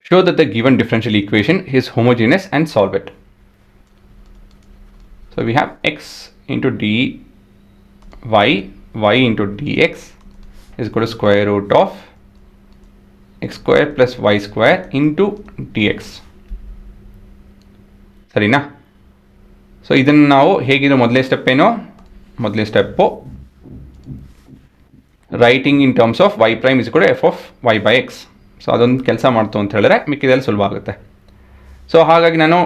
Show that the given differential equation is homogeneous and solve it. So we have x into dy, y into dx is equal to square root of x square plus y square into dx. ಸರಿನಾ? So ಇದನ್ನು ನಾವು ಹೇಗಿರೋ ಮೊದಲೇ step ಏನೋ ಮೊದಲೇ step writing in terms of y prime is ಕೂಡ f of y by x. So ಅದೊಂದು ಕೆಲಸ ಮಾಡ್ತು ಅಂತ ಹೇಳಿದ್ರೆ ಮಿಕ್ಕಿದಲ್ಲಿ ಸುಲಭ ಆಗುತ್ತೆ. ಸೊ ಹಾಗಾಗಿ ನಾನು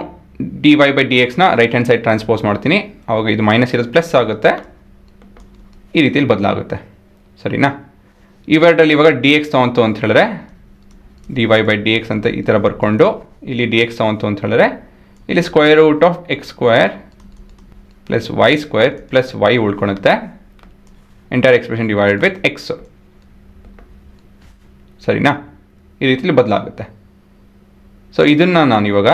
dy ಬೈ ಡಿ ಎಕ್ಸ್ನ ರೈಟ್ ಹ್ಯಾಂಡ್ ಸೈಡ್ ಟ್ರಾನ್ಸ್ಪೋಸ್ ಮಾಡ್ತೀನಿ. ಆವಾಗ ಇದು ಮೈನಸ್ ಇರೋದು ಪ್ಲಸ್ ಆಗುತ್ತೆ, ಈ ರೀತಿಯಲ್ಲಿ ಬದಲಾಗುತ್ತೆ. ಸರಿನಾ? ಇವೆರಡರಲ್ಲಿ ಇವಾಗ ಡಿ ಎಕ್ಸ್ ತೊಗೊಂತು ಅಂತ ಹೇಳಿದ್ರೆ dy ಬೈ ಡಿ ಎಕ್ಸ್ ಅಂತ ಈ ಥರ ಬರ್ಕೊಂಡು ಇಲ್ಲಿ ಡಿ ಎಕ್ಸ್ ತೊಗೊಂತು ಅಂತ ಹೇಳಿದ್ರೆ ಇಲ್ಲಿ square root of x square plus y square plus y ಉಳ್ಕೊಳುತ್ತೆ. Entire expression divided with x. ಸರಿನಾ? ಈ ರೀತಿಯಲ್ಲಿ ಬದಲಾಗುತ್ತೆ. ಸೊ ಇದನ್ನು ನಾನು ಇವಾಗ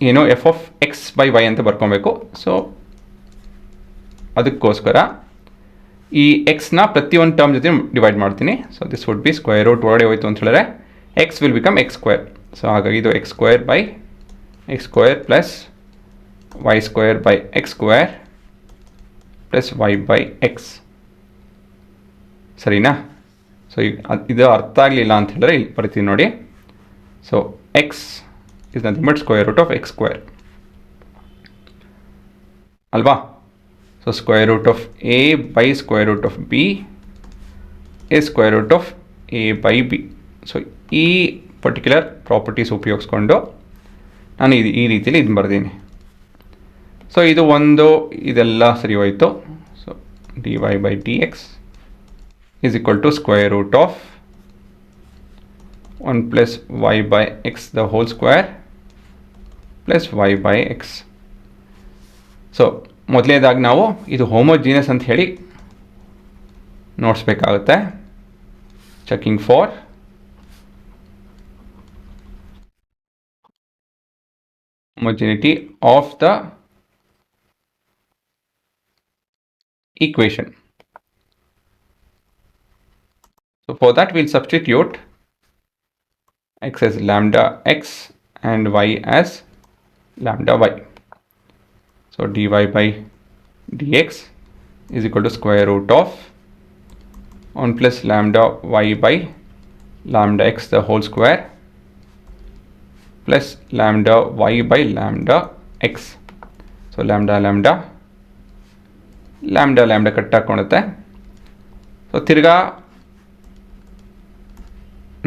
ಏನೋ f of x by y ಅಂತ ಬರ್ಕೊಬೇಕು. ಸೊ ಅದಕ್ಕೋಸ್ಕರ ಈ ಎಕ್ಸ್ನ ಪ್ರತಿಯೊಂದು ಟರ್ಮ್ ಜೊತೆ ಡಿವೈಡ್ ಮಾಡ್ತೀನಿ. So this would be square root ಒಳಗಡೆ ಹೋಯ್ತು ಅಂತ ಹೇಳಿದ್ರೆ x will become x square. So ಹಾಗಾಗಿ ಇದು x square by x square plus y square by x square plus y by x. ಸರಿನಾ? ಸೊ ಇದು ಅರ್ಥ ಆಗಲಿಲ್ಲ ಅಂತ ಹೇಳಿದ್ರೆ ಇಲ್ಲಿ ಬರ್ತೀನಿ ನೋಡಿ. So x is nothing but square root of x square ಅಲ್ವಾ? So square root of a by square root of b is square root of a by b. So ಈ ಪರ್ಟಿಕ್ಯುಲರ್ ಪ್ರಾಪರ್ಟೀಸ್ ಉಪಯೋಗಿಸ್ಕೊಂಡು ನಾನು ಈ ರೀತಿಯಲ್ಲಿ ಇದನ್ನು ಬರ್ತೀನಿ. ಸೊ ಇದು ಒಂದು ಇದೆಲ್ಲ ಸರಿ ಹೋಯಿತು. So dy by D x is equal to square root of 1 plus y by x the whole square plus y by x. So ಮೊದಲನೇದಾಗಿ ನಾವು ಇದು ಹೋಮೋಜೀನಿಯಸ್ ಅಂತ ಹೇಳಿ ನೋಡಿಸ್ಬೇಕಾಗುತ್ತೆ. Checking for homogeneity of the equation. So for that we'll substitute x as lambda x and y as lambda y. So dy by dx is equal to square root of 1 plus lambda y by lambda x the whole square plus lambda y by lambda x. So lambda lambda lambda lambda cut ಹಾಕೊಳ್ಳುತ್ತೆ. So ತಿರ್ಗಾ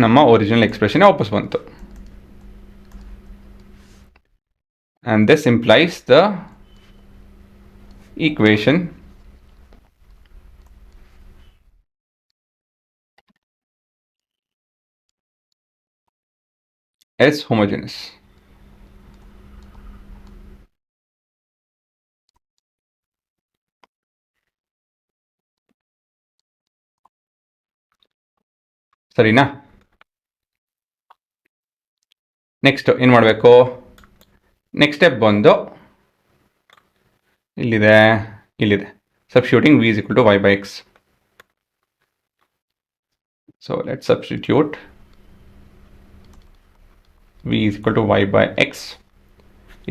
ನಮ್ಮ original expression ವಾಪಸ್ ಬಂತು. and this implies the equation as homogeneous. ಸರಿನಾ? Next ಏನು ಮಾಡಬೇಕು? Next step ಬಂದು ಇಲ್ಲಿದೆ substituting v is equal to y by x. So let's substitute v is equal to y by x.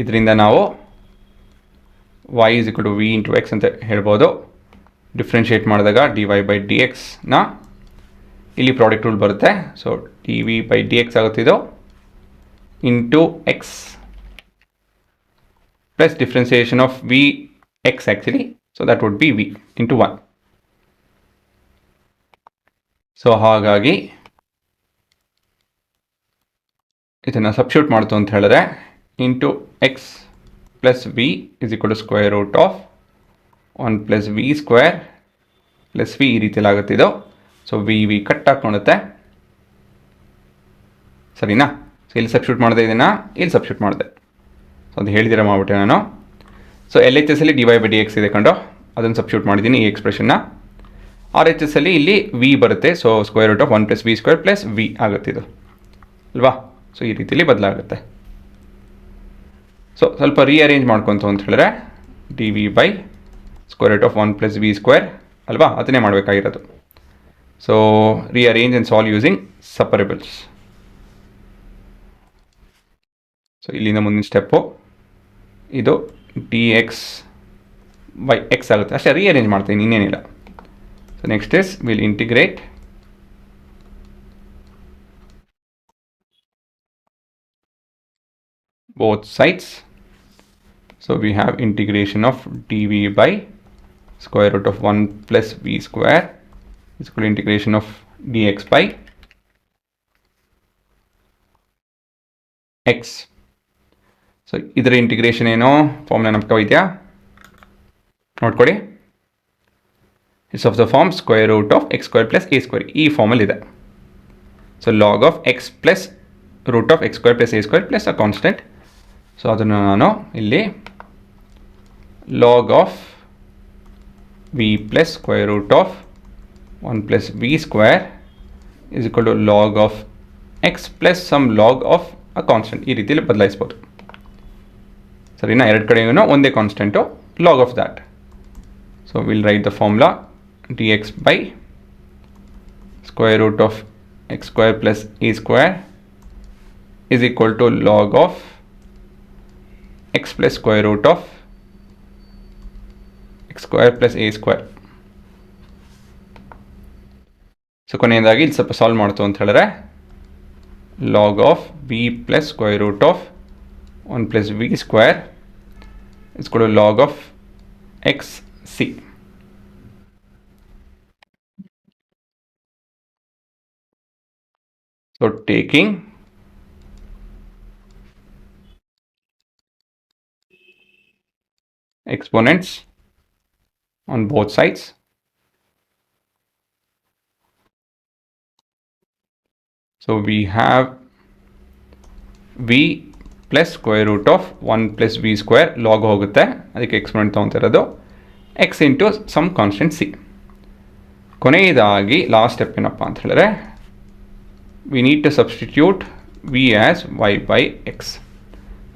ಇದರಿಂದ ನಾವು y is equal to v into x ಅಂತ ಹೇಳ್ಬೋದು. Differentiate ಮಾಡಿದಾಗ dy by dx ನ ಇಲ್ಲಿ product rule ಬರುತ್ತೆ. So dv by dx ಆಗುತ್ತಿದ್ದು into x plus differentiation of v x actually. So that would be v into 1. So ಹಾಗಾಗಿ ಇದನ್ನು substitute ಮಾಡ್ತು ಅಂತ ಹೇಳಿದ್ರೆ into x plus v is equal to square root of 1 plus v square plus v ಈ ರೀತಿಯಲ್ಲಿ ಆಗುತ್ತಿದ್ದು. So v cut ಹಾಕೊಳ್ಳುತ್ತೆ. ಸರಿನಾ? ಸೊ ಇಲ್ಲಿ ಸಬ್ಸ್ಟಿಟ್ಯೂಟ್ ಮಾಡಿದೆ, ಇದನ್ನು ಇಲ್ಲಿ ಸಬ್ಸ್ಟಿಟ್ಯೂಟ್ ಮಾಡಿದೆ. ಸೊ ಅದು ಹೇಳಿದಿರ ಮಾಡಿಬಿಟ್ಟೆ ನಾನು. ಸೊ ಎಲ್ ಎಚ್ ಎಸ್ ಅಲ್ಲಿ D Y by D X ಇದೆ ಕಂಡು ಅದನ್ನು ಸಬ್ಸ್ಟಿಟ್ಯೂಟ್ ಮಾಡಿದ್ದೀನಿ ಈ ಎಕ್ಸ್ಪ್ರೆಷನ್ನ. ಆರ್ ಎಚ್ ಎಸ್ ಅಲ್ಲಿ ಇಲ್ಲಿ ವಿ ಬರುತ್ತೆ. So square root of 1 plus v square plus v ಆಗುತ್ತೆ ಇದು ಅಲ್ವಾ? ಸೊ ಈ ರೀತಿಯಲ್ಲಿ ಬದಲಾಗುತ್ತೆ. ಸೊ ಸ್ವಲ್ಪ ರೀಅರೇಂಜ್ ಮಾಡ್ಕೊತು ಅಂತ ಹೇಳಿದ್ರೆ d v by square root of 1 plus v square ಅಲ್ವಾ? ಅದನ್ನೇ ಮಾಡಬೇಕಾಗಿರೋದು. So rearrange and solve using separables. So ಇಲ್ಲಿಂದ ಮುಂದಿನ ಸ್ಟೆಪ್ಪು ಇದು ಡಿ ಎಕ್ಸ್ ಬೈ ಎಕ್ಸ್ ಆಗುತ್ತೆ, ಅಷ್ಟೇ ರೀಅರೇಂಜ್ ಮಾಡ್ತೀನಿ, ಇನ್ನೇನಿಲ್ಲ. So next is will integrate both sides. So we have integration of dv by square root of 1 plus v square is equal to integration of dx by x. So ಇದರ integration ಏನೋ form ನೆನಪು ಇದೆಯಾ ನೋಡ್ಕೊಳ್ಳಿ. It's of the form square root of x square plus a square, ಈ ಫಾರ್ಮಲ್ಲಿ ಇದೆ. So log of x plus root of x square plus a square plus a constant. So ಅದನ್ನು ನಾನು ಇಲ್ಲಿ log of v plus square root of 1 plus v square is equal to log of x plus some log of a constant, ಈ ರೀತಿಯಲ್ಲಿ ಬದಲಾಯಿಸ್ಬೋದು. ಸರಿನಾ, ಎರಡು ಕಡೆಯೂ ಒಂದೇ constant, log of that. So will write the formula d x by square root of x square plus a square is equal to log of x plus square root of x square plus a square. So ಕೊನೆಯದಾಗಿ ಇಲ್ಲಿ ಸ್ವಲ್ಪ solve ಮಾಡ್ತು ಅಂತ ಹೇಳಿದ್ರೆ log of v plus square root of 1 plus v square is ಕೊಡು log of x c. So taking exponents on both sides, so we have v plus square root of 1 plus v square log ಹೋಗುತ್ತೆ, ಅದಕ್ಕೆ exponent ತೊಗೊತಿರೋದು x into some constant c. ಕೊನೆಯದಾಗಿ last step ಏನಪ್ಪ ಅಂತ ಹೇಳಿದ್ರೆ we need to substitute v as y by x.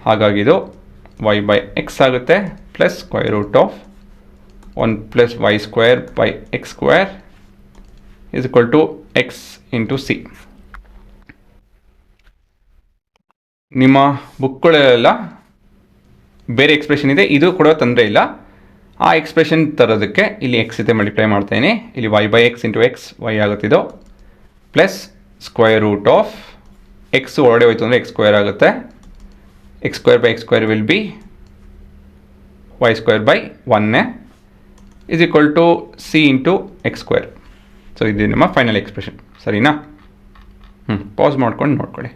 ಹಾಗಾಗಿ ಇದು y by x ಆಗುತ್ತೆ plus square root of 1 plus y square by x square is equal to x into c. ನಿಮ್ಮ ಬುಕ್ಗಳೆಲ್ಲ ಬೇರೆ ಎಕ್ಸ್ಪ್ರೆಷನ್ ಇದೆ, ಇದು ಕೊಡೋ ತೊಂದರೆ ಇಲ್ಲ. ಆ ಎಕ್ಸ್ಪ್ರೆಷನ್ ತರೋದಕ್ಕೆ ಇಲ್ಲಿ ಎಕ್ಸ್ ಜೊತೆ ಮಲ್ಟಿಪ್ಲೈ ಮಾಡ್ತಾಯಿನಿ, ಇಲ್ಲಿ y by x into x y ಆಗುತ್ತಿದ್ದು plus square root of x ಹೊರಡೆ ಹೋಯ್ತು ಅಂದರೆ ಎಕ್ಸ್ ಸ್ಕ್ವೇರ್ ಆಗುತ್ತೆ. x square by x square will be y square by 1 is equal to c into x square. So ಇದು ನಮ್ಮ final expression. ಸರಿನಾ? Pass ಮಾಡ್ಕೊಂಡು ನೋಡ್ಕೊಳ್ಳಿ.